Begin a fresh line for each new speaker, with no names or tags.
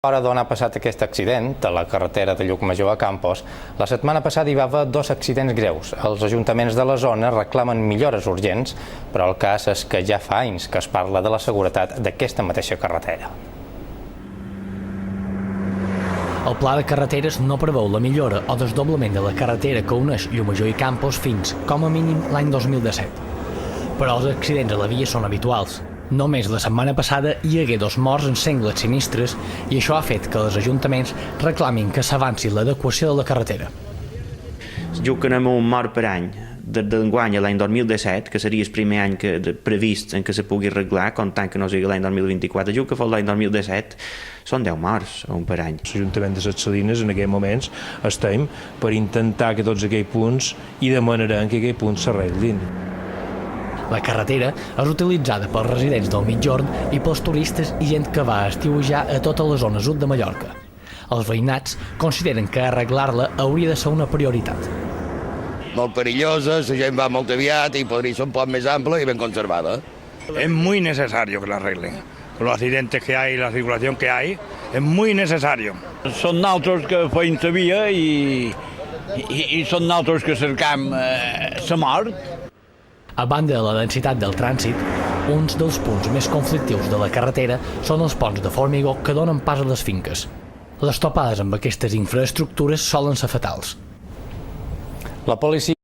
Hora d'on ha passat aquest accident, a la carretera de Llucmajor a Campos, la setmana passada hi va haver 2 accidents greus. Els ajuntaments de la zona reclamen millores urgents, però el cas és que ja fa anys que es parla de la seguretat d'aquesta mateixa carretera.
El pla de carreteres no preveu la millora o desdoblament de la carretera que uneix Llucmajor i Campos fins, com a mínim, l'any 2017. Però els accidents a la via són habituals. Només la setmana passada hi hagué 2 morts en sengles sinistres i això ha fet que els ajuntaments reclamin que s'avanci l'adequació de la carretera.
Diu que anem a un mort per any. Des d'enguany a l'any 2017, que seria el primer any previst en què se pugui arreglar, comptant que no sigui l'any 2024, diu que fos l'any 2017, són 10 morts per any.
L'Ajuntament de Ses Salines en aquests moments estem per intentar que tots aquells punts i demanarem que aquells punts s'arreglin.
La carretera és utilitzada pels residents del Migjorn i pels turistes i gent que va a estiuejar a tota la zona sud de Mallorca. Els veïnats consideren que arreglar-la hauria de ser una prioritat.
Molt perillosa, la gent va molt aviat i podria ser un poc més ampla i ben conservada.
Es muy necesario que la arreglen. Con los accidentes que hay, la circulación que hay, es muy necesario.
Són nosaltres que feim la via i són nosaltres que cercam la mort.
A banda de la densitat del trànsit, uns dels punts més conflictius de la carretera són els ponts de formigó que donen pas a les finques. Les topades amb aquestes infraestructures solen ser fatals.
La policia